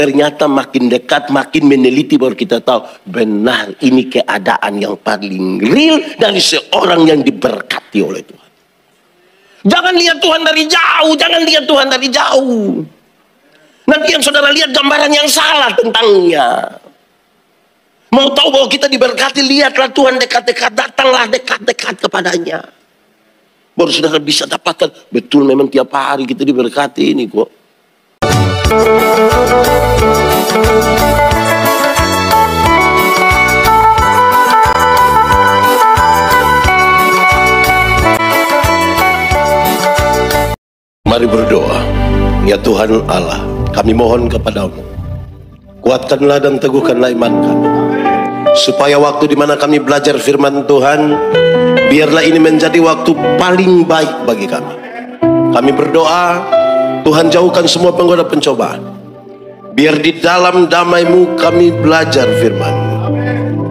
Ternyata makin dekat, makin meneliti baru kita tahu benar ini keadaan yang paling real dari seorang yang diberkati oleh Tuhan. Jangan lihat Tuhan dari jauh, jangan lihat Tuhan dari jauh. Nanti yang saudara lihat gambaran yang salah tentangnya. Mau tahu bahwa kita diberkati, lihatlah Tuhan dekat-dekat, datanglah dekat-dekat kepadanya. Baru saudara bisa dapatkan, betul memang tiap hari kita diberkati ini kok. Mari berdoa. Ya Tuhan Allah, kami mohon kepadamu, kuatkanlah dan teguhkanlah iman kami, supaya waktu di mana kami belajar firman Tuhan, biarlah ini menjadi waktu paling baik bagi kami. Kami berdoa, Tuhan jauhkan semua penggoda pencobaan. Biar di dalam damai-Mu kami belajar firman-Mu.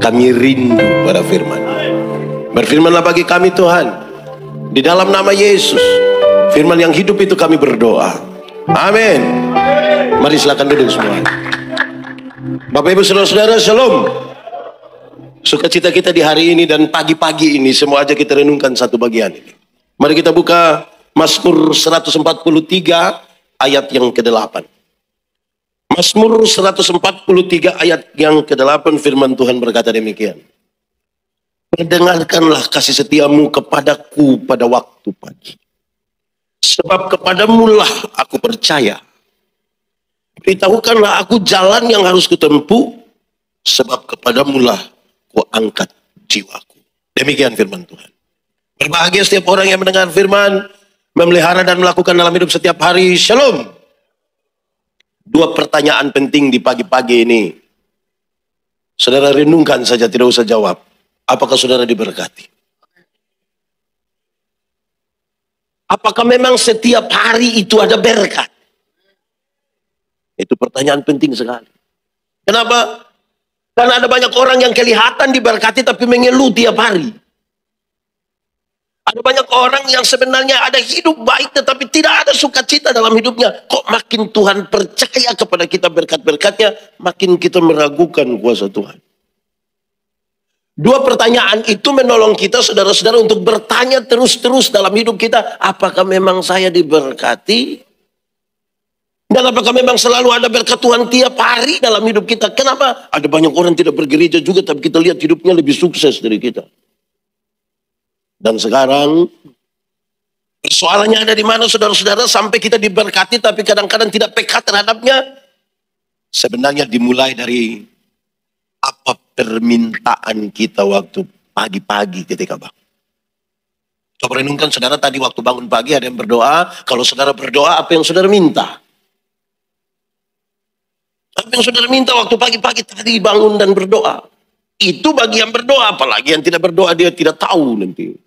Kami rindu pada firman-Mu. Berfirmanlah bagi kami Tuhan. Di dalam nama Yesus, firman yang hidup itu kami berdoa. Amin. Mari silakan duduk semua. Bapak Ibu Saudara-saudara, Shalom. Sukacita kita di hari ini dan pagi-pagi ini, semua aja kita renungkan satu bagian ini. Mari kita buka Mazmur 143 ayat yang ke-8. Mazmur 143 ayat yang ke-8, firman Tuhan berkata demikian. Perdengarkanlah kasih setiamu kepadaku pada waktu pagi. Sebab kepadamu lah aku percaya. Beritahukanlah aku jalan yang harus kutempuh. Sebab kepadamu lah ku angkat jiwaku. Demikian firman Tuhan. Berbahagia setiap orang yang mendengar firman, memelihara dan melakukan dalam hidup setiap hari. Shalom. Dua pertanyaan penting di pagi-pagi ini. Saudara renungkan saja, tidak usah jawab. Apakah saudara diberkati? Apakah memang setiap hari itu ada berkat? Itu pertanyaan penting sekali. Kenapa? Karena ada banyak orang yang kelihatan diberkati tapi mengeluh tiap hari. Ada banyak orang yang sebenarnya ada hidup baik tetapi tidak ada sukacita dalam hidupnya. Kok makin Tuhan percaya kepada kita berkat-berkatnya, makin kita meragukan kuasa Tuhan. Dua pertanyaan itu menolong kita saudara-saudara untuk bertanya terus-terus dalam hidup kita. Apakah memang saya diberkati? Dan apakah memang selalu ada berkat Tuhan tiap hari dalam hidup kita? Kenapa? Ada banyak orang tidak bergereja juga tapi kita lihat hidupnya lebih sukses dari kita. Dan sekarang persoalannya ada di mana saudara-saudara sampai kita diberkati tapi kadang-kadang tidak peka terhadapnya. Sebenarnya dimulai dari apa permintaan kita waktu pagi-pagi ketika bangun. Coba renungkan saudara, tadi waktu bangun pagi ada yang berdoa. Kalau saudara berdoa, apa yang saudara minta? Apa yang saudara minta waktu pagi-pagi tadi bangun dan berdoa? Itu bagi yang berdoa, apalagi yang tidak berdoa dia tidak tahu nanti.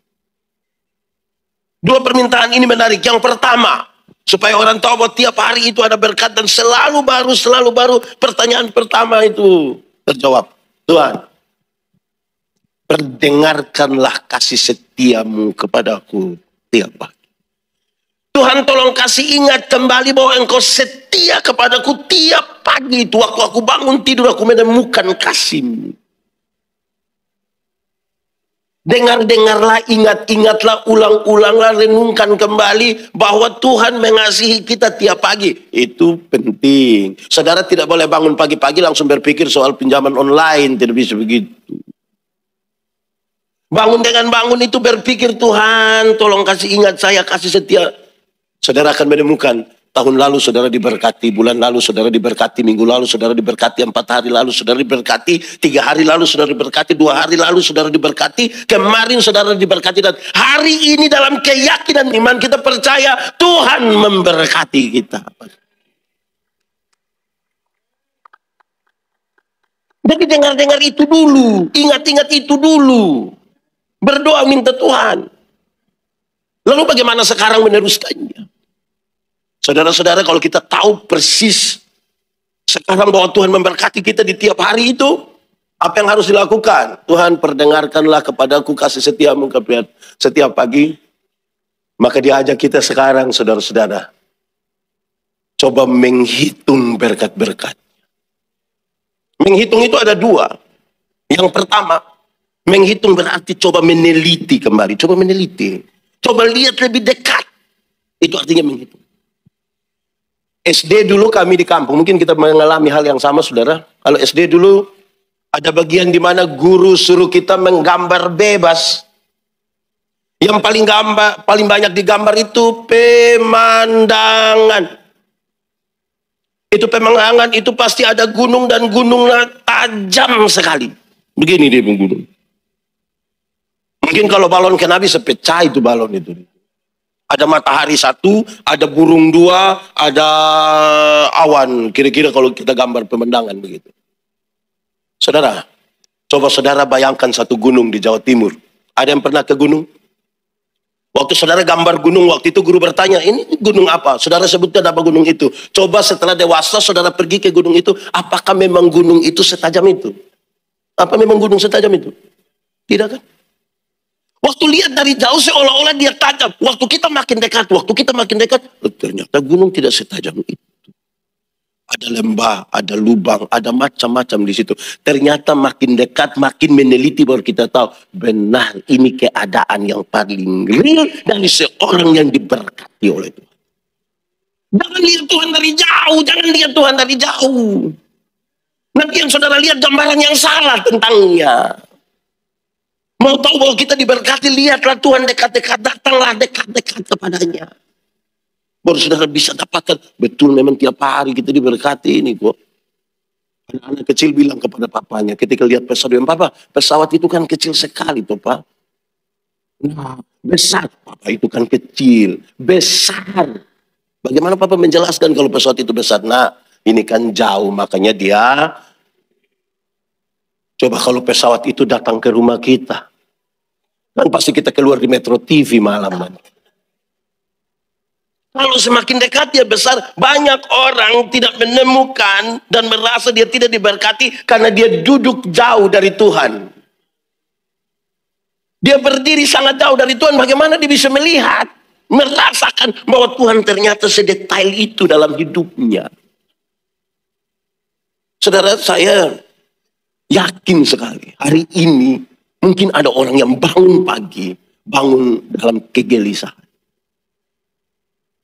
Dua permintaan ini menarik. Yang pertama, supaya orang tahu bahwa tiap hari itu ada berkat dan selalu baru. Pertanyaan pertama itu terjawab. Tuhan, perdengarkanlah kasih setiamu kepadaku tiap pagi. Tuhan tolong kasih ingat kembali bahwa engkau setia kepadaku tiap pagi itu. Waktu aku bangun tidur aku menemukan kasih-Mu. Dengar-dengarlah, ingat-ingatlah, ulang-ulanglah, renungkan kembali bahwa Tuhan mengasihi kita tiap pagi. Itu penting. Saudara tidak boleh bangun pagi-pagi langsung berpikir soal pinjaman online. Tidak bisa begitu. Bangun dengan bangun itu berpikir, Tuhan tolong kasih ingat saya, kasih setia. Saudara akan menemukan tahun lalu saudara diberkati, bulan lalu saudara diberkati, minggu lalu saudara diberkati, 4 hari lalu saudara diberkati, 3 hari lalu saudara diberkati, 2 hari lalu saudara diberkati, kemarin saudara diberkati, dan hari ini dalam keyakinan iman kita percaya Tuhan memberkati kita. Jadi dengar-dengar itu dulu, ingat-ingat itu dulu, berdoa minta Tuhan. Lalu bagaimana sekarang meneruskannya? Saudara-saudara, kalau kita tahu persis sekarang bahwa Tuhan memberkati kita di tiap hari itu, apa yang harus dilakukan? Tuhan, perdengarkanlah kepadaku kasih setiamu setiap pagi. Maka diajak kita sekarang, saudara-saudara, coba menghitung berkat-berkat. Menghitung itu ada dua. Yang pertama, menghitung berarti coba meneliti kembali. Coba meneliti. Coba lihat lebih dekat. Itu artinya menghitung. SD dulu kami di kampung, mungkin kita mengalami hal yang sama saudara. Kalau SD dulu ada bagian di mana guru suruh kita menggambar bebas. Yang paling banyak digambar itu pemandangan. Itu pemandangan itu pasti ada gunung dan gunungnya tajam sekali. Begini dia gunung. Mungkin kalau balon kena bisa pecah itu balon itu. Ada matahari satu, ada burung dua, ada awan. Kira-kira kalau kita gambar pemandangan begitu. Saudara, coba saudara bayangkan satu gunung di Jawa Timur. Ada yang pernah ke gunung? Waktu saudara gambar gunung, waktu itu guru bertanya, ini gunung apa? Saudara sebutkan apa gunung itu. Coba setelah dewasa saudara pergi ke gunung itu, apakah memang gunung itu setajam itu? Apa memang gunung setajam itu? Tidak kan? Waktu lihat dari jauh seolah-olah dia tajam. Waktu kita makin dekat, ternyata gunung tidak setajam itu. Ada lembah, ada lubang, ada macam-macam di situ. Ternyata makin dekat, makin meneliti baru kita tahu benar ini keadaan yang paling real dari seorang yang diberkati oleh Tuhan. Jangan lihat Tuhan dari jauh, jangan lihat Tuhan dari jauh. Nanti yang saudara lihat gambaran yang salah tentangnya. Mau tahu bahwa kita diberkati, lihatlah Tuhan dekat-dekat, datanglah dekat-dekat kepadanya. Baru saudara bisa dapatkan, betul memang tiap hari kita diberkati ini kok. Anak-anak kecil bilang kepada papanya, ketika lihat pesawat, Papa, pesawat itu kan kecil sekali toh Pak. Nah, besar, Papa itu kan kecil, besar. Bagaimana Papa menjelaskan kalau pesawat itu besar? Nah, ini kan jauh, makanya dia. Coba kalau pesawat itu datang ke rumah kita. Kan pasti kita keluar di Metro TV malam. Kalau semakin dekat dia besar, banyak orang tidak menemukan dan merasa dia tidak diberkati karena dia duduk jauh dari Tuhan. Dia berdiri sangat jauh dari Tuhan, bagaimana dia bisa melihat, merasakan bahwa Tuhan ternyata sedetail itu dalam hidupnya. Saudara, saya yakin sekali hari ini mungkin ada orang yang bangun pagi, bangun dalam kegelisahan.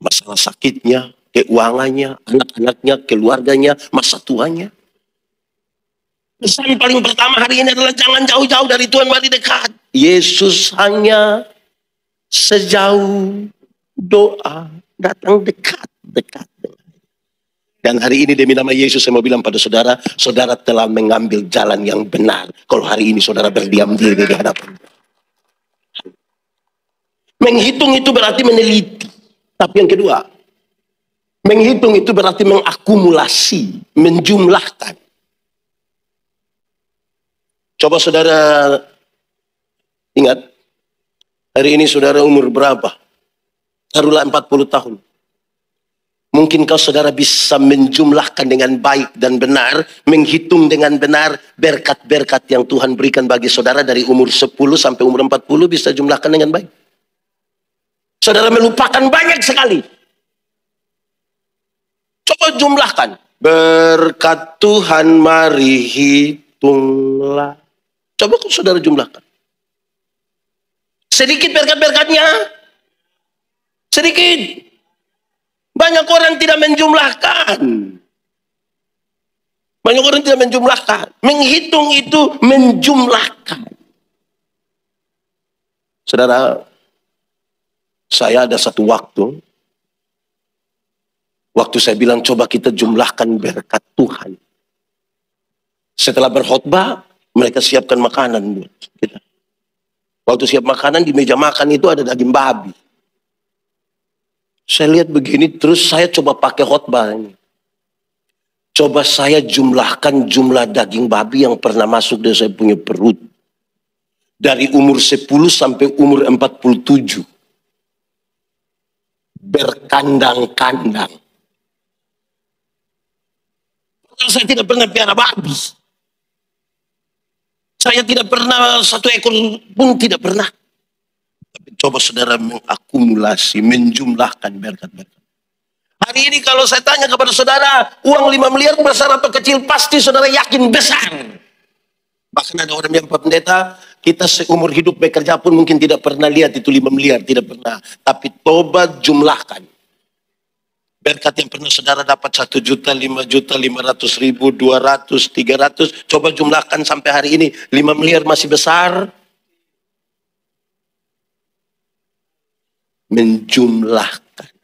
Masalah sakitnya, keuangannya, anak-anaknya, keluarganya, masa tuanya. Pesan paling pertama hari ini adalah jangan jauh-jauh dari Tuhan, mari dekat. Yesus hanya sejauh doa datang dekat. Dan hari ini demi nama Yesus saya mau bilang pada saudara, saudara telah mengambil jalan yang benar. Kalau hari ini saudara berdiam diri di hadapan. Menghitung itu berarti meneliti. Tapi yang kedua, menghitung itu berarti mengakumulasi, menjumlahkan. Coba saudara ingat, hari ini saudara umur berapa? Taruhlah 40 tahun. Mungkin kau saudara bisa menjumlahkan dengan baik dan benar, menghitung dengan benar berkat-berkat yang Tuhan berikan bagi saudara dari umur 10 sampai umur 40 bisa jumlahkan dengan baik. Saudara melupakan banyak sekali. Coba jumlahkan. Berkat Tuhan mari hitunglah. Coba kau saudara jumlahkan. Sedikit berkat-berkatnya. Sedikit. Banyak orang tidak menjumlahkan. Banyak orang tidak menjumlahkan. Menghitung itu menjumlahkan. Saudara, saya ada satu waktu saya bilang coba kita jumlahkan berkat Tuhan. Setelah berkhotbah, mereka siapkan makanan buat kita. Waktu siap makanan di meja makan itu ada daging babi. Saya lihat begini terus saya coba pakai khotbah ini. Coba saya jumlahkan jumlah daging babi yang pernah masuk dari saya punya perut. Dari umur 10 sampai umur 47. Berkandang-kandang. Saya tidak pernah piara babi. Saya tidak pernah satu ekor pun tidak pernah. Tapi coba saudara mengakumulasi, menjumlahkan berkat-berkat. Hari ini kalau saya tanya kepada saudara, uang 5 miliar besar atau kecil, pasti saudara yakin besar. Bahkan ada orang yang Pak Pendeta, kita seumur hidup bekerja pun mungkin tidak pernah lihat itu 5 miliar, tidak pernah. Tapi tobat jumlahkan. Berkat yang pernah saudara dapat 1 juta, 5 juta, 500 ribu, 200, 300. Coba jumlahkan sampai hari ini, 5 miliar masih besar. Menjumlahkan.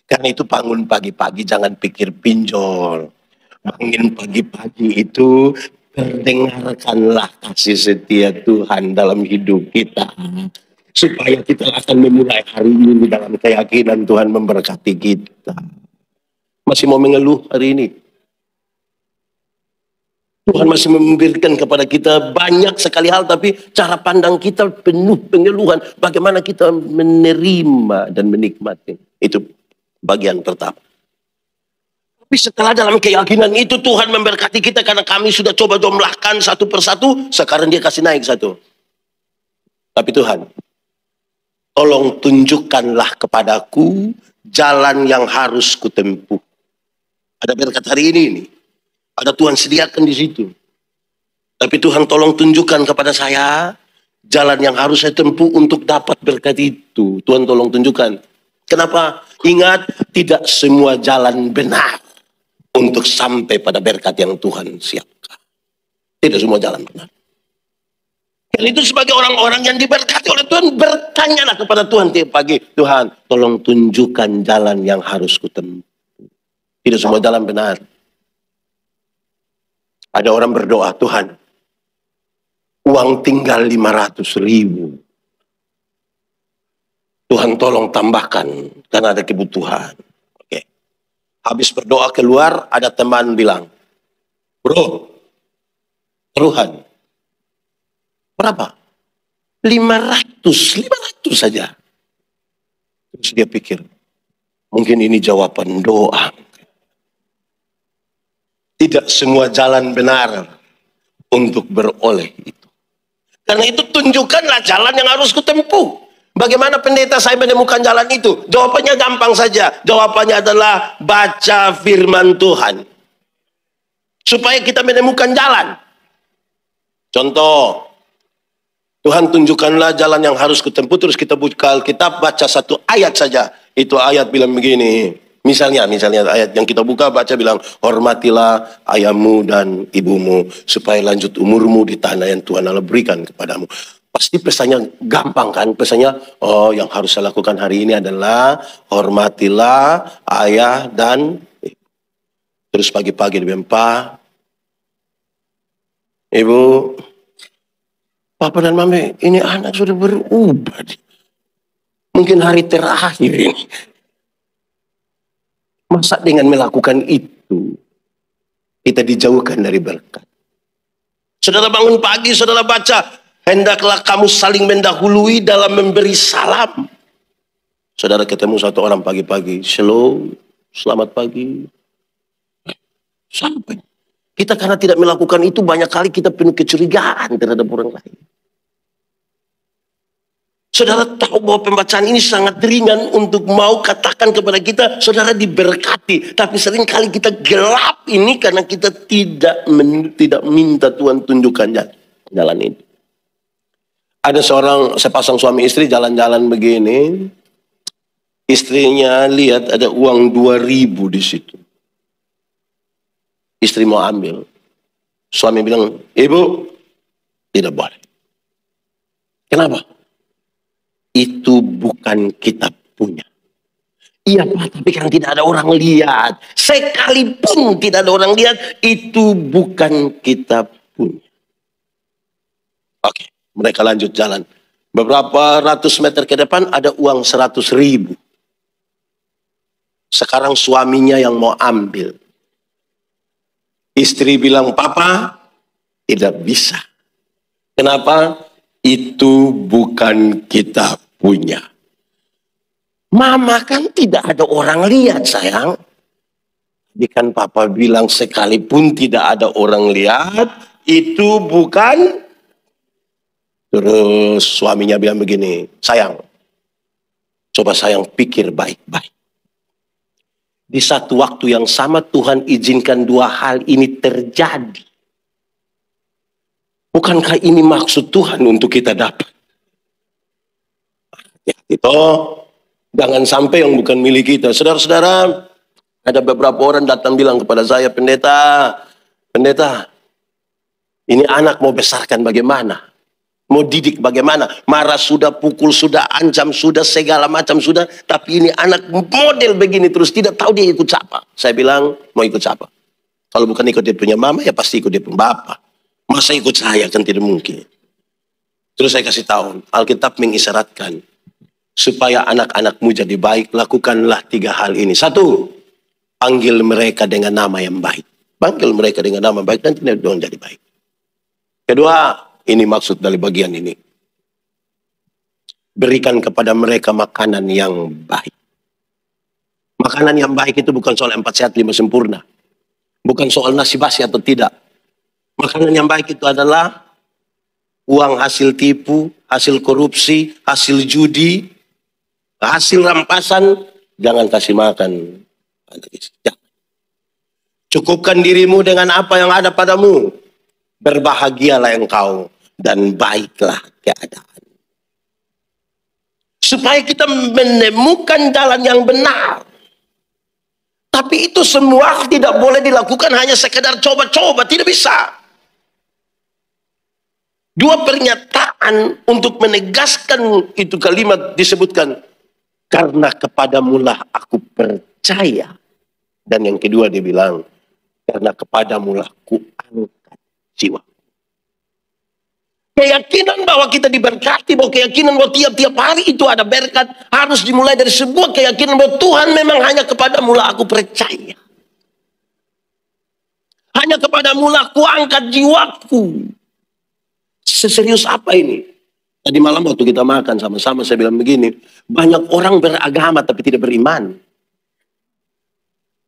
Karena itu bangun pagi-pagi jangan pikir pinjol. Bangun pagi-pagi itu dengarkanlah kasih setia Tuhan dalam hidup kita. Supaya kita akan memulai hari ini dalam keyakinan Tuhan memberkati kita. Masih mau mengeluh hari ini? Tuhan masih memberikan kepada kita banyak sekali hal, tapi cara pandang kita penuh pengeluhan. Bagaimana kita menerima dan menikmati. Itu bagian pertama. Tapi setelah dalam keyakinan itu Tuhan memberkati kita karena kami sudah coba jumlahkan satu persatu, sekarang dia kasih naik satu. Tapi Tuhan, tolong tunjukkanlah kepadaku jalan yang harus kutempuh. Ada berkat hari ini. Ada Tuhan sediakan di situ. Tapi Tuhan tolong tunjukkan kepada saya jalan yang harus saya tempuh untuk dapat berkat itu. Tuhan tolong tunjukkan. Kenapa? Ingat, tidak semua jalan benar untuk sampai pada berkat yang Tuhan siapkan. Tidak semua jalan benar. Dan itu sebagai orang-orang yang diberkati oleh Tuhan, bertanyalah kepada Tuhan tiap pagi. Tuhan, tolong tunjukkan jalan yang harus kutempuh. Tidak semua jalan benar. Ada orang berdoa, Tuhan, uang tinggal 500 ribu. Tuhan tolong tambahkan, karena ada kebutuhan. Oke. Habis berdoa keluar, ada teman bilang, bro, Tuhan, berapa? 500 saja. Terus dia pikir, mungkin ini jawaban doa. Tidak semua jalan benar untuk beroleh itu. Karena itu tunjukkanlah jalan yang harus kutempuh. Bagaimana pendeta saya menemukan jalan itu? Jawabannya gampang saja. Jawabannya adalah baca firman Tuhan. Supaya kita menemukan jalan. Contoh, Tuhan tunjukkanlah jalan yang harus kutempuh. Terus kita buka Alkitab, baca satu ayat saja. Itu ayat bilang begini. Misalnya ayat yang kita buka baca bilang, hormatilah ayahmu dan ibumu supaya lanjut umurmu di tanah yang Tuhan Allah berikan kepadamu. Pasti pesannya gampang kan? Pesannya, oh yang harus saya lakukan hari ini adalah hormatilah ayah dan ibu. Terus pagi-pagi dia bilang, Pak, Ibu, Papa dan Mami, ini anak sudah berubah. Mungkin hari terakhir ini. Masa dengan melakukan itu, kita dijauhkan dari berkat. Saudara bangun pagi, saudara baca, hendaklah kamu saling mendahului dalam memberi salam. Saudara ketemu satu orang pagi-pagi, shalom, selamat pagi. Sampai. Kita karena tidak melakukan itu, banyak kali kita penuh kecurigaan terhadap orang lain. Saudara tahu bahwa pembacaan ini sangat ringan untuk mau katakan kepada kita, saudara diberkati. Tapi seringkali kita gelap ini karena kita tidak minta Tuhan tunjukkan jalan itu. Ada seorang sepasang suami istri jalan-jalan begini. Istrinya lihat ada uang 2.000 di situ. Istri mau ambil. Suami bilang, Ibu, tidak boleh. Kenapa? Itu bukan kita punya. Iya Pak, tapi kan tidak ada orang lihat. Sekalipun tidak ada orang lihat, itu bukan kita punya. Oke, mereka lanjut jalan. Beberapa ratus meter ke depan ada uang 100.000. Sekarang suaminya yang mau ambil. Istri bilang, Papa, tidak bisa. Kenapa? Itu bukan kita punya. Mama kan tidak ada orang lihat sayang. Jadi kan Papa bilang sekalipun tidak ada orang lihat, itu bukan. Terus suaminya bilang begini, sayang, coba sayang pikir baik-baik. Di satu waktu yang sama Tuhan izinkan dua hal ini terjadi. Bukankah ini maksud Tuhan untuk kita dapat? Ya, itu jangan sampai yang bukan milik kita. Saudara-saudara, ada beberapa orang datang bilang kepada saya, pendeta, ini anak mau besarkan bagaimana? Mau didik bagaimana? Marah sudah, pukul sudah, ancam sudah, segala macam sudah. Tapi ini anak model begini terus, tidak tahu dia ikut siapa. Saya bilang, mau ikut siapa? Kalau bukan ikut dia punya mama, ya pasti ikut dia punya bapak. Masa ikut saya? Kan tidak mungkin. Terus saya kasih tahu, Alkitab mengisyaratkan, supaya anak-anakmu jadi baik, lakukanlah 3 hal ini. 1, panggil mereka dengan nama yang baik. Panggil mereka dengan nama baik, dan tidak dong jadi baik. Kedua, ini maksud dari bagian ini. Berikan kepada mereka makanan yang baik. Makanan yang baik itu bukan soal 4 sehat 5 sempurna. Bukan soal nasi basi atau tidak. Makanan yang baik itu adalah uang hasil tipu, hasil korupsi, hasil judi, hasil rampasan. Jangan kasih makan. Cukupkan dirimu dengan apa yang ada padamu. Berbahagialah engkau dan baiklah keadaan. Supaya kita menemukan jalan yang benar. Tapi itu semua tidak boleh dilakukan hanya sekedar coba-coba. Tidak bisa. 2 pernyataan untuk menegaskan itu kalimat disebutkan. Karena kepadamulah aku percaya. Dan yang kedua dia bilang. Karena kepadamulah ku angkat jiwa. Keyakinan bahwa kita diberkati, bahwa keyakinan bahwa tiap-tiap hari itu ada berkat, harus dimulai dari sebuah keyakinan bahwa Tuhan memang hanya kepadamu lah aku percaya. Hanya kepadamu lah aku angkat jiwaku. Seserius apa ini? Tadi malam waktu kita makan sama-sama saya bilang begini, banyak orang beragama tapi tidak beriman.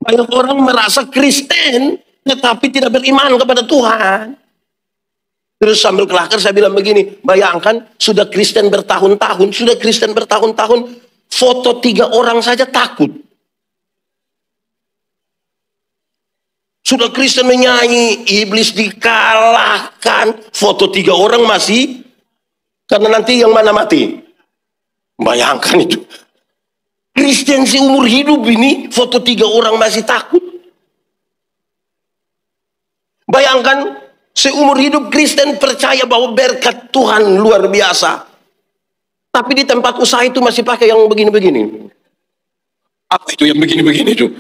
Banyak orang merasa Kristen tetapi tidak beriman kepada Tuhan. Terus sambil kelakar saya bilang begini, bayangkan sudah Kristen bertahun-tahun, foto 3 orang saja takut. Sudah Kristen menyanyi, iblis dikalahkan, foto 3 orang masih, karena nanti yang mana mati. Bayangkan itu. Kristen seumur hidup ini, foto 3 orang masih takut. Bayangkan, seumur hidup Kristen percaya bahwa berkat Tuhan luar biasa. Tapi di tempat usaha itu masih pakai yang begini-begini. Apa itu yang begini-begini itu?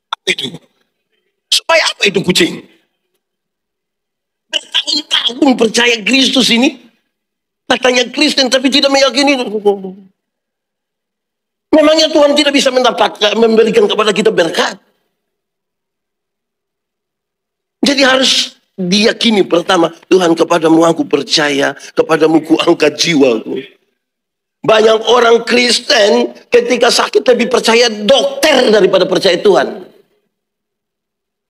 Apa itu? Supaya apa itu kucing? Bertahun-tahun percaya Kristus ini. Katanya Kristen tapi tidak meyakini. Memangnya Tuhan tidak bisa memberikan kepada kita berkat? Jadi harus diyakini pertama, Tuhan kepadamu aku percaya, kepadamu ku angkat jiwaku. Banyak orang Kristen ketika sakit lebih percaya dokter daripada percaya Tuhan.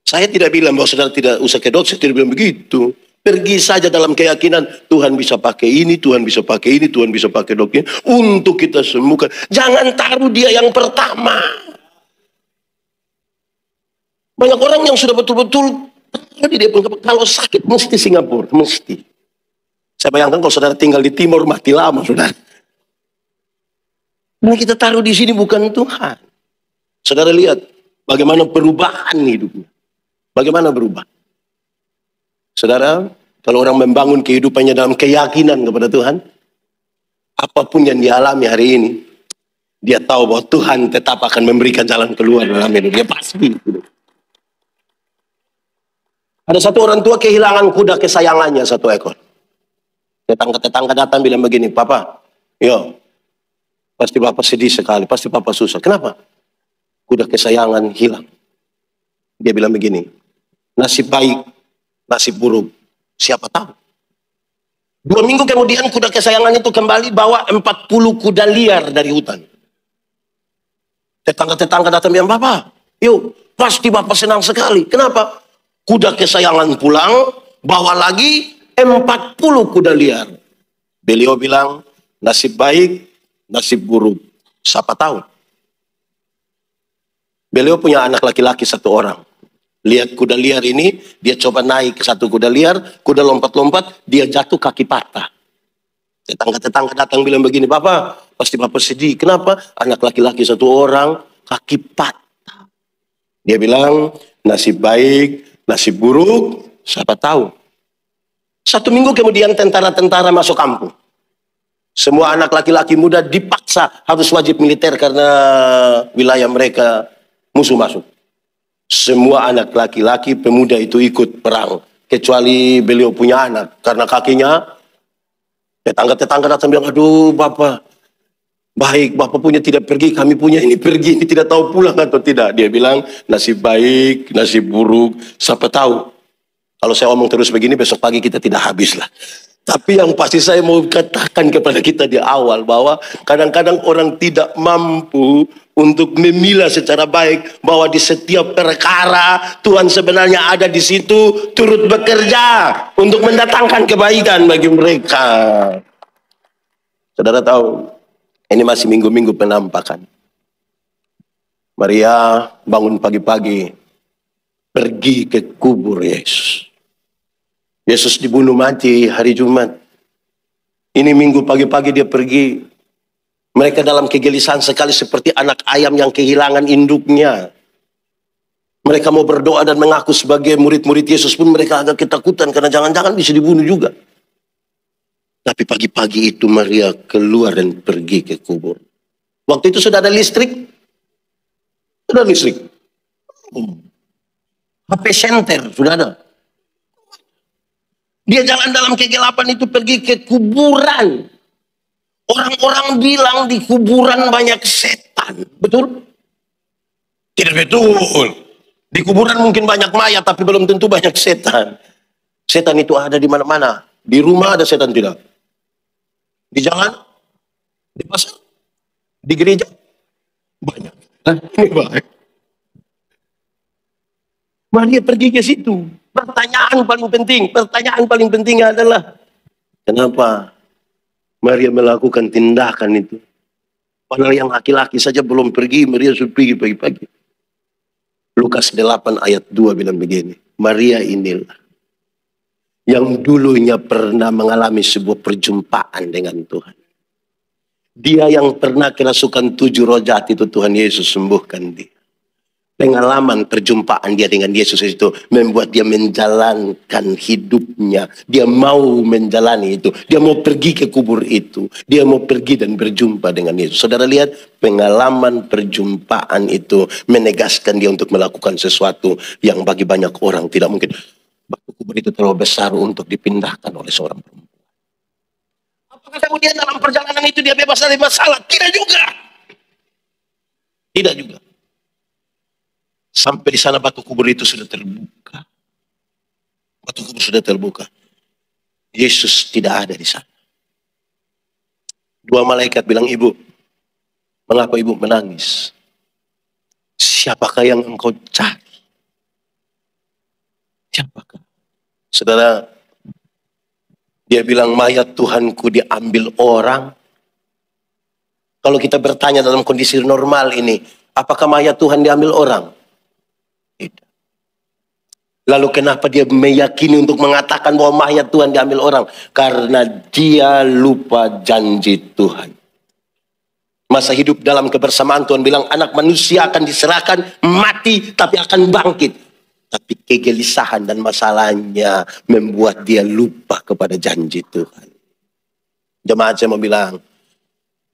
Saya tidak bilang bahwa saudara tidak usah ke dokter, saya tidak bilang begitu. Pergi saja dalam keyakinan, Tuhan bisa pakai ini, Tuhan bisa pakai ini, Tuhan bisa pakai dokter untuk kita sembuhkan. Jangan taruh dia yang pertama. Banyak orang yang sudah betul-betul kalau sakit mesti Singapura, mesti. Saya bayangkan kalau saudara tinggal di timur mati lama, saudara. Karena kita taruh di sini bukan Tuhan. Saudara lihat bagaimana perubahan hidupnya. Bagaimana berubah? Saudara, kalau orang membangun kehidupannya dalam keyakinan kepada Tuhan, apapun yang dialami hari ini, dia tahu bahwa Tuhan tetap akan memberikan jalan keluar dalam hidup. Dia pasti. Ada satu orang tua kehilangan kuda kesayangannya 1 ekor. Tetangga-tetangga datang bilang begini, Papa, yo, pasti Bapak sedih sekali, pasti Papa susah. Kenapa? Kuda kesayangan hilang. Dia bilang begini, nasib baik, nasib buruk, siapa tahu. 2 minggu kemudian kuda kesayangan itu kembali bawa 40 kuda liar dari hutan. Tetangga-tetangga datang bilang, Bapak, yuk, pasti Bapak senang sekali. Kenapa? Kuda kesayangan pulang, bawa lagi 40 kuda liar. Beliau bilang, nasib baik, nasib buruk, siapa tahu. Beliau punya anak laki-laki satu orang. Lihat kuda liar ini, dia coba naik ke satu kuda liar, kuda lompat-lompat, dia jatuh kaki patah. Tetangga-tetangga datang bilang begini, Bapak, pasti Bapak sedih. Kenapa? Anak laki-laki satu orang, kaki patah. Dia bilang, nasib baik, nasib buruk, siapa tahu. 1 minggu kemudian tentara-tentara masuk kampung. Semua anak laki-laki muda dipaksa harus wajib militer karena wilayah mereka musuh masuk. Semua anak laki-laki pemuda itu ikut perang. Kecuali beliau punya anak. Karena kakinya, tetangga-tetangga datang bilang, aduh Bapak, baik Bapak punya tidak pergi, kami punya ini pergi, ini tidak tahu pulang atau tidak. Dia bilang, nasib baik, nasib buruk, siapa tahu. Kalau saya omong terus begini, besok pagi kita tidak habis lah. Tapi yang pasti saya mau katakan kepada kita di awal bahwa kadang-kadang orang tidak mampu untuk memilah secara baik bahwa di setiap perkara Tuhan sebenarnya ada di situ turut bekerja untuk mendatangkan kebaikan bagi mereka. Saudara tahu, ini masih minggu-minggu penampakan. Maria bangun pagi-pagi pergi ke kubur Yesus. Yesus dibunuh mati hari Jumat. Ini minggu pagi-pagi dia pergi. Mereka dalam kegelisahan sekali seperti anak ayam yang kehilangan induknya. Mereka mau berdoa dan mengaku sebagai murid-murid Yesus pun mereka agak ketakutan karena jangan-jangan bisa dibunuh juga. Tapi pagi-pagi itu Maria keluar dan pergi ke kubur. Waktu itu sudah ada listrik. Sudah ada listrik. HP center sudah ada. Dia jalan dalam kegelapan itu pergi ke kuburan. Orang-orang bilang di kuburan banyak setan. Betul? Tidak betul. Di kuburan mungkin banyak mayat tapi belum tentu banyak setan. Setan itu ada di mana-mana. Di rumah ada setan tidak? Di jalan? Di pasar? Di gereja? Banyak. Ini baik. Maria pergi ke situ. Pertanyaan paling penting adalah kenapa Maria melakukan tindakan itu? Padahal yang laki-laki saja belum pergi, Maria sudah pergi pagi-pagi. Lukas 8 ayat 2 bilang begini, Maria inilah yang dulunya pernah mengalami sebuah perjumpaan dengan Tuhan. Dia yang pernah kerasukan 7 roh jahat itu Tuhan Yesus sembuhkan dia. Pengalaman perjumpaan dia dengan Yesus itu membuat dia menjalankan hidupnya. Dia mau menjalani itu. Dia mau pergi ke kubur itu. Dia mau pergi dan berjumpa dengan Yesus. Saudara lihat, pengalaman perjumpaan itu menegaskan dia untuk melakukan sesuatu yang bagi banyak orang tidak mungkin. Batu kubur itu terlalu besar untuk dipindahkan oleh seorang perempuan. Apakah kemudian dalam perjalanan itu dia bebas dari masalah? Tidak juga. Tidak juga. Sampai di sana batu kubur itu sudah terbuka. Batu kubur sudah terbuka. Yesus tidak ada di sana. 2 malaikat bilang, Ibu, mengapa Ibu menangis? Siapakah yang engkau cari? Siapakah? Saudara, dia bilang mayat Tuhanku diambil orang. Kalau kita bertanya dalam kondisi normal ini, apakah mayat Tuhan diambil orang? Tidak. Lalu kenapa dia meyakini untuk mengatakan bahwa mayat Tuhan diambil orang? Karena dia lupa janji Tuhan. Masa hidup dalam kebersamaan Tuhan bilang anak manusia akan diserahkan mati tapi akan bangkit. Tapi kegelisahan dan masalahnya membuat dia lupa kepada janji Tuhan. Jemaat saya mau bilang,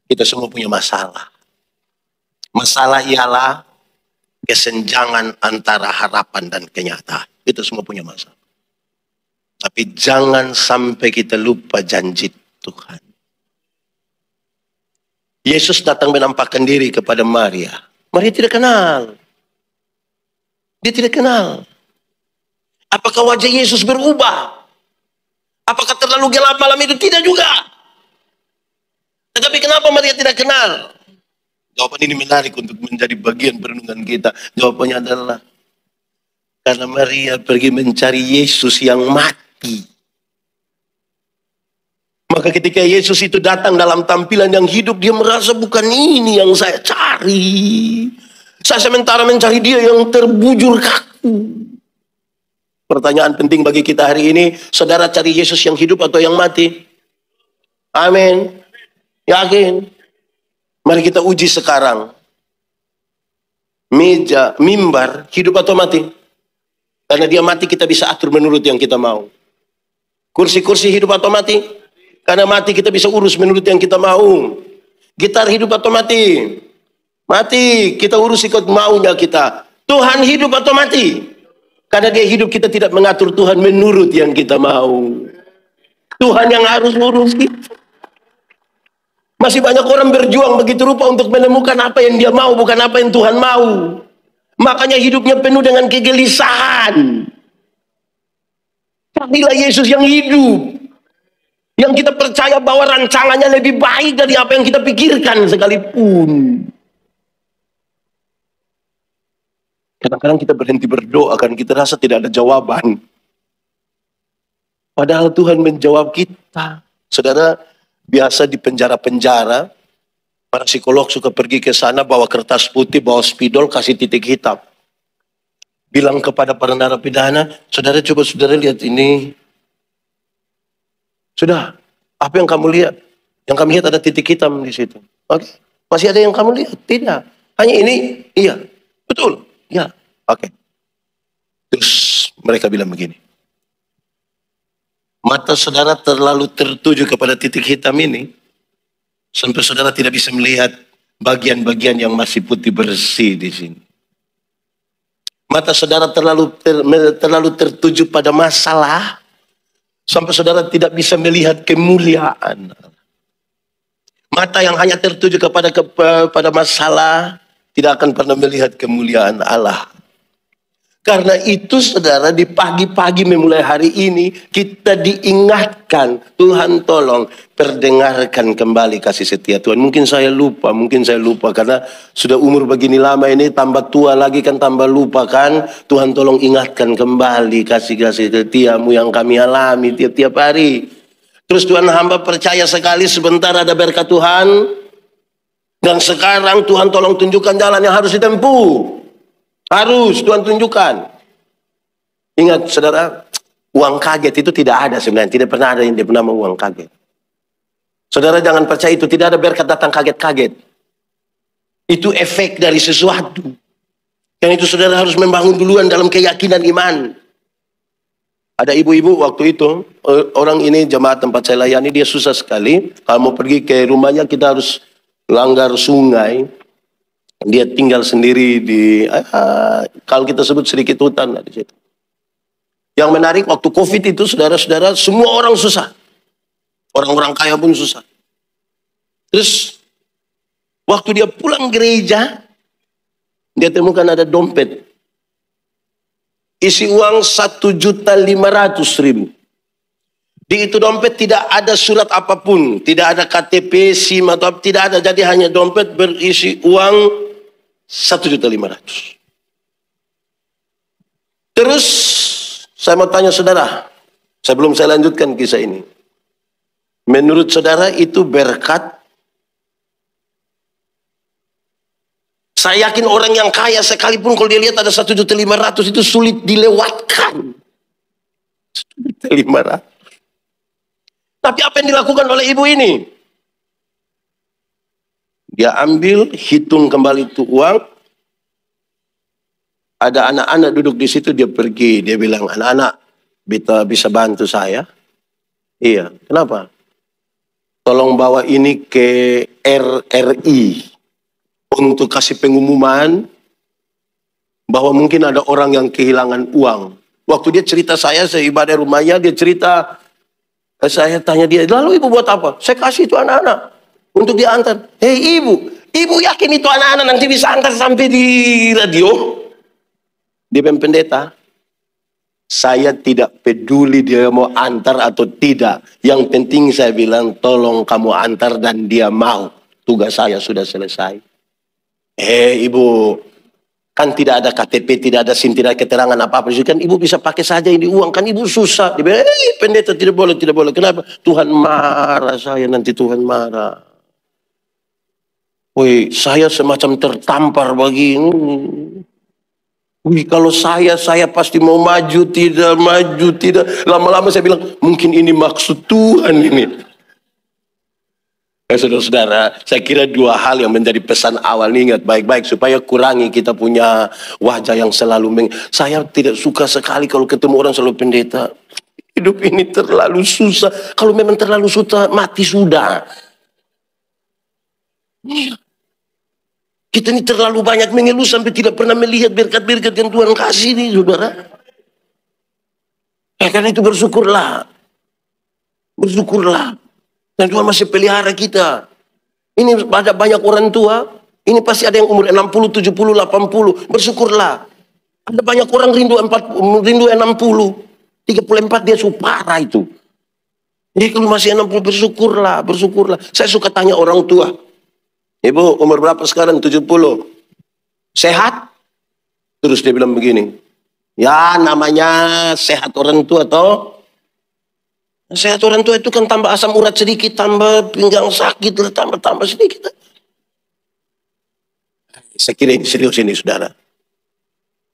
kita semua punya masalah. Masalah ialah kesenjangan antara harapan dan kenyataan. Itu semua punya masalah. Tapi jangan sampai kita lupa janji Tuhan. Yesus datang menampakkan diri kepada Maria. Maria tidak kenal. Dia tidak kenal. Apakah wajah Yesus berubah? Apakah terlalu gelap malam itu? Tidak juga. Tetapi kenapa Maria tidak kenal? Jawaban ini menarik untuk menjadi bagian perenungan kita. Jawabannya adalah karena Maria pergi mencari Yesus yang mati. Maka ketika Yesus itu datang dalam tampilan yang hidup, dia merasa bukan ini yang saya cari. Saya sementara mencari dia yang terbujur kaku. Pertanyaan penting bagi kita hari ini, saudara cari Yesus yang hidup atau yang mati? Amin. Yakin? Mari kita uji sekarang. Meja, mimbar, hidup atau mati? Karena dia mati kita bisa atur menurut yang kita mau. Kursi-kursi hidup atau mati? Karena mati kita bisa urus menurut yang kita mau. Gitar hidup atau mati? Mati, kita urus ikut maunya kita. Tuhan hidup atau mati? Karena dia hidup kita tidak mengatur Tuhan menurut yang kita mau. Tuhan yang harus urus kita. Masih banyak orang berjuang begitu rupa untuk menemukan apa yang dia mau, bukan apa yang Tuhan mau. Makanya hidupnya penuh dengan kegelisahan. Carilah Yesus yang hidup. Yang kita percaya bahwa rancangannya lebih baik dari apa yang kita pikirkan sekalipun. Kadang-kadang kita berhenti berdoa kan kita rasa tidak ada jawaban. Padahal Tuhan menjawab kita. Saudara, biasa di penjara-penjara, para psikolog suka pergi ke sana bawa kertas putih, bawa spidol, kasih titik hitam. Bilang kepada para narapidana, saudara coba saudara lihat ini. Sudah, apa yang kamu lihat? Yang kami lihat ada titik hitam di situ. Oke, masih ada yang kamu lihat? Tidak. Hanya ini? Iya. Betul. Ya, oke. Terus mereka bilang begini. Mata saudara terlalu tertuju kepada titik hitam ini. Sampai saudara tidak bisa melihat bagian-bagian yang masih putih bersih di sini. Mata saudara terlalu tertuju pada masalah. Sampai saudara tidak bisa melihat kemuliaan. Mata yang hanya tertuju kepada masalah tidak akan pernah melihat kemuliaan Allah. Karena itu saudara, di pagi-pagi memulai hari ini kita diingatkan, Tuhan tolong perdengarkan kembali kasih setia Tuhan. Mungkin saya lupa karena sudah umur begini lama ini, tambah tua lagi kan tambah lupa kan. Tuhan tolong ingatkan kembali kasih-kasih setiamu yang kami alami tiap-tiap hari. Terus Tuhan hamba percaya sekali sebentar ada berkat Tuhan. Dan sekarang Tuhan tolong tunjukkan jalan yang harus ditempuh. Harus Tuhan tunjukkan. Ingat saudara, uang kaget itu tidak ada sebenarnya. Tidak pernah ada yang bernama uang kaget. Saudara jangan percaya itu. Tidak ada berkat datang kaget-kaget. Itu efek dari sesuatu. Yang itu saudara harus membangun duluan dalam keyakinan iman. Ada ibu-ibu waktu itu. Orang ini jemaat tempat saya layani. Dia susah sekali. Kalau mau pergi ke rumahnya kita harus langgar sungai. Dia tinggal sendiri di, kalau kita sebut sedikit hutan lah di situ. Yang menarik waktu COVID itu saudara-saudara semua orang susah. Orang-orang kaya pun susah. Terus waktu dia pulang gereja, dia temukan ada dompet. Isi uang 1.500.000. Di itu dompet tidak ada surat apapun. Tidak ada KTP, SIM atau tidak ada. Jadi hanya dompet berisi uang 1.500.000. Terus saya mau tanya saudara, sebelum saya lanjutkan kisah ini. Menurut saudara itu berkat? Saya yakin orang yang kaya sekalipun kalau dia lihat ada 1.500.000 itu sulit dilewatkan. 1.500.000. Tapi apa yang dilakukan oleh ibu ini? Dia ambil, hitung kembali itu uang. Ada anak-anak duduk di situ, dia pergi. Dia bilang, anak-anak, bisa bantu saya? Iya, kenapa? Tolong bawa ini ke RRI. Untuk kasih pengumuman bahwa mungkin ada orang yang kehilangan uang. Waktu dia cerita saya ibadah rumahnya, dia cerita. Saya tanya dia, lalu ibu buat apa? Saya kasih itu anak-anak. Untuk diantar. Hei ibu yakin itu anak-anak nanti bisa antar sampai di radio? Dia bilang, pendeta, saya tidak peduli dia mau antar atau tidak. Yang penting saya bilang, tolong kamu antar dan dia mau. Tugas saya sudah selesai. Ibu, kan tidak ada KTP, tidak ada SIM, tidak ada keterangan apa-apa. Kan ibu bisa pakai saja ini uang, kan ibu susah. Dia bilang, pendeta tidak boleh. Kenapa? Tuhan marah saya, nanti Tuhan marah. Woi, saya semacam tertampar begini. Wih, kalau saya pasti mau maju, tidak maju, tidak. Lama-lama saya bilang, mungkin ini maksud Tuhan ini. Saudara-saudara, saya kira dua hal yang menjadi pesan awal ini, ingat baik-baik supaya kurangi kita punya wajah yang selalu saya tidak suka sekali kalau ketemu orang selalu pendeta. Hidup ini terlalu susah. Kalau memang terlalu susah, mati sudah. Kita ini terlalu banyak mengeluh sampai tidak pernah melihat berkat-berkat yang Tuhan kasih nih, saudara. Karena itu bersyukurlah. Bersyukurlah. Dan Tuhan masih pelihara kita. Ini ada banyak orang tua. Ini pasti ada yang umur 60, 70, 80. Bersyukurlah. Ada banyak orang rindu 60. 34 dia supara itu. Jadi kalau masih 60 bersyukurlah. Bersyukurlah. Saya suka tanya orang tua. Ibu umur berapa sekarang? 70. Sehat? Terus dia bilang begini. Ya namanya sehat orang tua toh. Sehat orang tua itu kan tambah asam urat sedikit, tambah pinggang sakit, tambah sedikit. Saya kira ini serius ini saudara.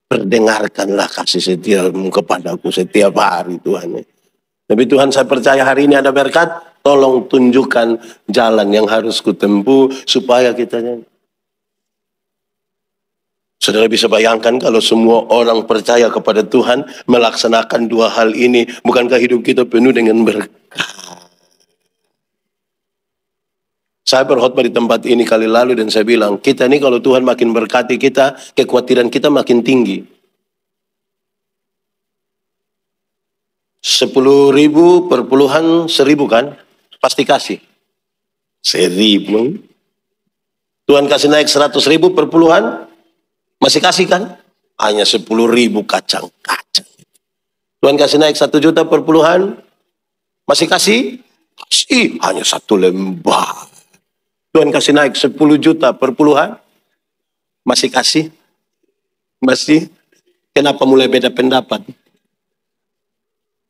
Perdengarkanlah kasih setiamu kepadaku setiap hari Tuhan. Tapi Tuhan saya percaya hari ini ada berkat. Tolong tunjukkan jalan yang harus kutempuh supaya kita. Saudara bisa bayangkan kalau semua orang percaya kepada Tuhan melaksanakan dua hal ini. Bukankah hidup kita penuh dengan berkat? Saya berkhotbah di tempat ini kali lalu dan saya bilang, kita ini kalau Tuhan makin berkati kita, kekhawatiran kita makin tinggi. 10.000 per puluhan 1.000 kan? Pasti kasih. 1.000. Tuhan kasih naik 100.000 per puluhan. Masih kasih kan? Hanya 10.000 kacang-kacang. Tuhan kasih naik 1 juta per puluhan. Masih kasih? Kasih. Hanya 1 lembar. Tuhan kasih naik 10 juta per puluhan. Masih kasih? Masih? Kenapa mulai beda pendapat?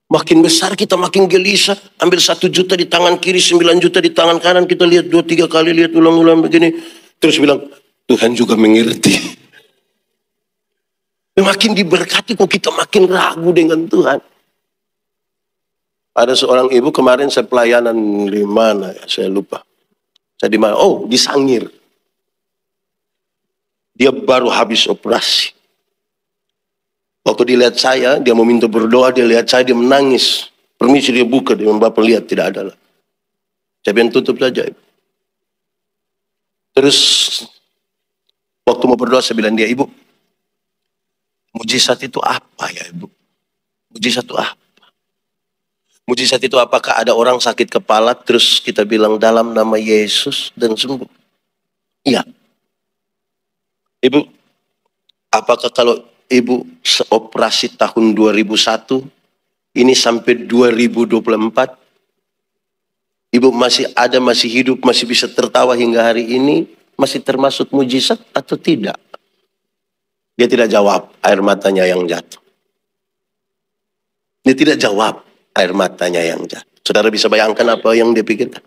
Makin besar kita makin gelisah. Ambil 1 juta di tangan kiri, 9 juta di tangan kanan. Kita lihat 2-3 kali, lihat ulang-ulang begini. Terus bilang, Tuhan juga mengerti. Makin diberkati kok kita makin ragu dengan Tuhan. Ada seorang ibu kemarin saya pelayanan di mana ya, saya lupa. Saya di mana? Oh, di Sangir. Dia baru habis operasi. Waktu dilihat saya, dia mau minta berdoa, dia lihat saya, dia menangis. Permisi dia buka, dia Bapak lihat tidak ada lah. Saya bilang tutup saja. Terus waktu mau berdoa saya bilang dia, Ibu, mujizat itu apa ya Ibu? Mujizat itu apa? Mujizat itu apakah ada orang sakit kepala terus kita bilang dalam nama Yesus dan sembuh? Iya. Ibu, apakah kalau Ibu seoperasi tahun 2001 ini sampai 2024 Ibu masih ada, masih hidup, masih bisa tertawa hingga hari ini, masih termasuk mujizat atau tidak? Dia tidak jawab, air matanya yang jatuh. Dia tidak jawab, air matanya yang jatuh. Saudara bisa bayangkan apa yang dia pikirkan?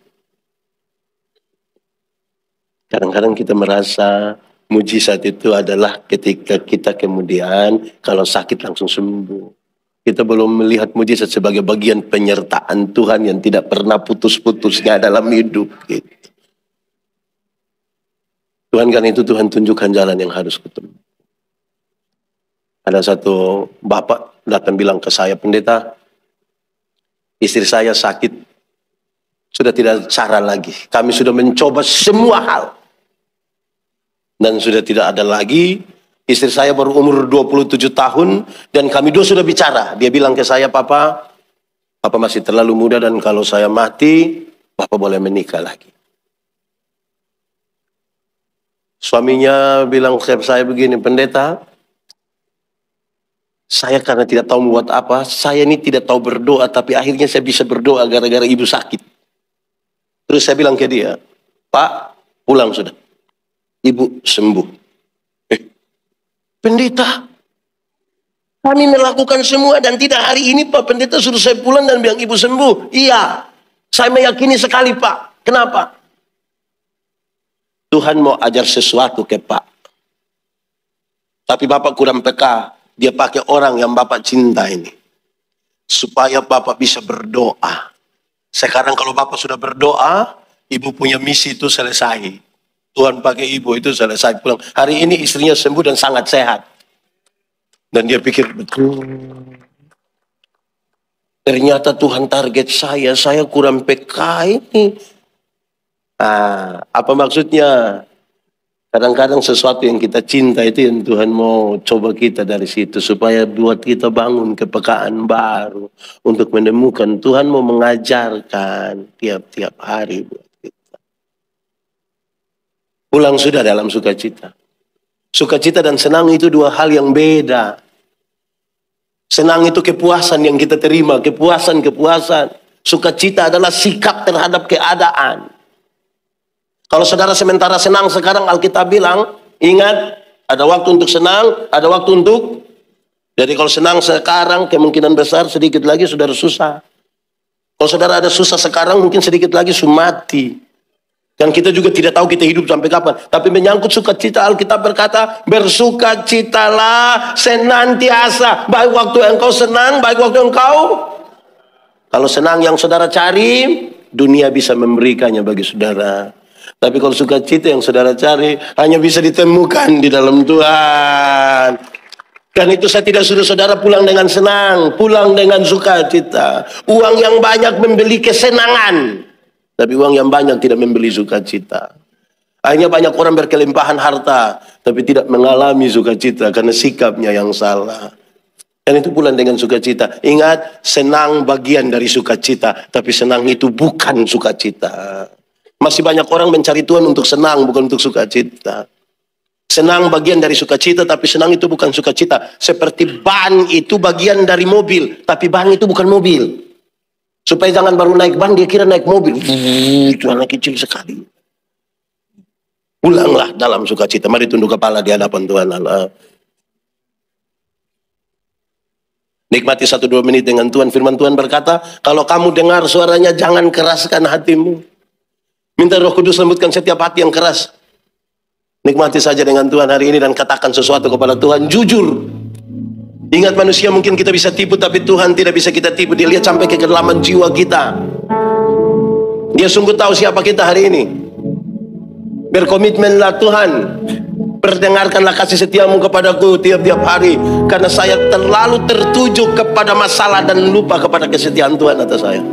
Kadang-kadang kita merasa mujizat itu adalah ketika kita kemudian kalau sakit langsung sembuh. Kita belum melihat mujizat sebagai bagian penyertaan Tuhan yang tidak pernah putus-putusnya dalam hidup. Gitu. Tuhan kan itu Tuhan tunjukkan jalan yang harus ketemu. Ada satu bapak datang bilang ke saya, pendeta, istri saya sakit, sudah tidak saran lagi. Kami sudah mencoba semua hal. Dan sudah tidak ada lagi. Istri saya baru umur 27 tahun dan kami dua sudah bicara. Dia bilang ke saya, Papa masih terlalu muda dan kalau saya mati, Papa boleh menikah lagi. Suaminya bilang ke saya begini, pendeta, saya karena tidak tahu membuat apa, saya ini tidak tahu berdoa, tapi akhirnya saya bisa berdoa gara-gara ibu sakit. Terus saya bilang ke dia, Pak, pulang sudah. Ibu sembuh. Pendeta, kami melakukan semua dan tidak hari ini Pak pendeta suruh saya pulang dan bilang ibu sembuh. Iya, saya meyakini sekali Pak. Kenapa? Tuhan mau ajar sesuatu ke Pak. Tapi Bapak kurang peka. Dia pakai orang yang Bapak cinta ini. Supaya Bapak bisa berdoa. Sekarang kalau Bapak sudah berdoa, Ibu punya misi itu selesai. Tuhan pakai Ibu itu selesai pulang. Hari ini istrinya sembuh dan sangat sehat. Dan dia pikir, betul. Ternyata Tuhan target saya kurang peka ini. Apa maksudnya? Kadang-kadang sesuatu yang kita cinta itu yang Tuhan mau coba kita dari situ. Supaya buat kita bangun kepekaan baru. Untuk menemukan Tuhan mau mengajarkan tiap-tiap hari buat kita. Pulang sudah dalam sukacita. Sukacita dan senang itu dua hal yang beda. Senang itu kepuasan yang kita terima. Kepuasan. Sukacita adalah sikap terhadap keadaan. Kalau saudara sementara senang sekarang, Alkitab bilang, ingat, ada waktu untuk senang, ada waktu untuk. Jadi kalau senang sekarang, kemungkinan besar sedikit lagi saudara susah. Kalau saudara ada susah sekarang, mungkin sedikit lagi sudah mati. Dan kita juga tidak tahu kita hidup sampai kapan. Tapi menyangkut sukacita, Alkitab berkata, bersukacitalah senantiasa. Baik waktu engkau senang, baik waktu engkau. Kalau senang yang saudara cari, dunia bisa memberikannya bagi saudara. Tapi kalau sukacita yang saudara cari hanya bisa ditemukan di dalam Tuhan. Dan itu saya tidak suruh saudara pulang dengan senang, pulang dengan sukacita. Uang yang banyak membeli kesenangan, tapi uang yang banyak tidak membeli sukacita. Akhirnya banyak orang berkelimpahan harta, tapi tidak mengalami sukacita karena sikapnya yang salah. Dan itu pulang dengan sukacita. Ingat, senang bagian dari sukacita, tapi senang itu bukan sukacita. Masih banyak orang mencari Tuhan untuk senang, bukan untuk sukacita. Senang bagian dari sukacita, tapi senang itu bukan sukacita. Seperti ban itu bagian dari mobil, tapi ban itu bukan mobil. Supaya jangan baru naik ban, dia kira naik mobil. Itu anak kecil sekali. Pulanglah dalam sukacita. Mari tunduk kepala di hadapan Tuhan Allah. Nikmati 1-2 menit dengan Tuhan. Firman Tuhan berkata, kalau kamu dengar suaranya, jangan keraskan hatimu. Minta Roh Kudus lembutkan setiap hati yang keras. Nikmati saja dengan Tuhan hari ini dan katakan sesuatu kepada Tuhan. Jujur. Ingat, manusia mungkin kita bisa tipu, tapi Tuhan tidak bisa kita tipu. Dia lihat sampai ke kedalaman jiwa kita. Dia sungguh tahu siapa kita hari ini. Berkomitmenlah Tuhan. Perdengarkanlah kasih setiamu kepadaku tiap-tiap hari. Karena saya terlalu tertuju kepada masalah dan lupa kepada kesetiaan Tuhan atas saya.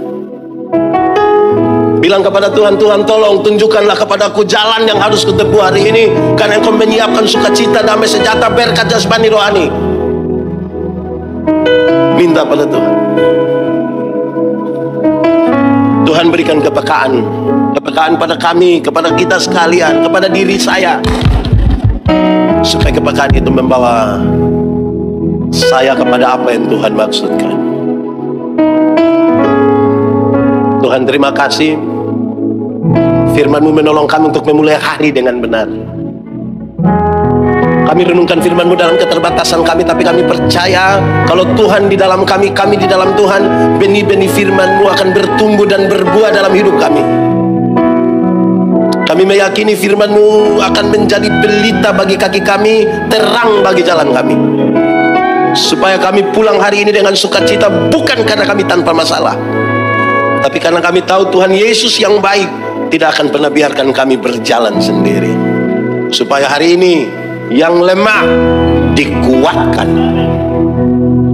Bilang kepada Tuhan, Tuhan tolong tunjukkanlah kepadaku jalan yang harus kutempuh hari ini. Karena Engkau menyiapkan sukacita, damai sejahtera, berkat jasmani rohani. Minta pada Tuhan. Tuhan berikan kepekaan. Kepekaan pada kami, kepada kita sekalian, kepada diri saya. Supaya kepekaan itu membawa saya kepada apa yang Tuhan maksudkan. Tuhan terima kasih. Firman-Mu menolong kami untuk memulai hari dengan benar. Kami renungkan Firman-Mu dalam keterbatasan kami, tapi kami percaya kalau Tuhan di dalam kami, kami di dalam Tuhan, benih-benih Firman-Mu akan bertumbuh dan berbuah dalam hidup kami. Kami meyakini Firman-Mu akan menjadi pelita bagi kaki kami, terang bagi jalan kami. Supaya kami pulang hari ini dengan sukacita, bukan karena kami tanpa masalah, tapi karena kami tahu Tuhan Yesus yang baik tidak akan pernah biarkan kami berjalan sendiri. Supaya hari ini yang lemah dikuatkan,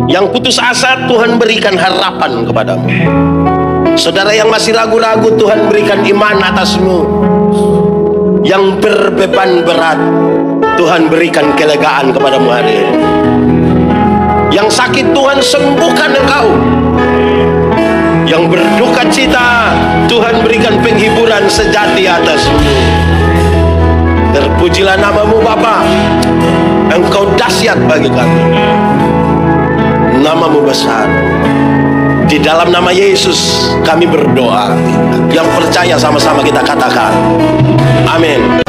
yang putus asa Tuhan berikan harapan kepadamu. Saudara yang masih ragu-ragu, Tuhan berikan iman atasmu. Yang berbeban berat, Tuhan berikan kelegaan kepadamu hari ini. Yang sakit, Tuhan sembuhkan engkau. Yang berduka cita, Tuhan berikan penghiburan sejati atasmu. Terpujilah namamu Bapa. Engkau dahsyat bagi kami. Namamu besar. Di dalam nama Yesus kami berdoa. Yang percaya sama-sama kita katakan amin.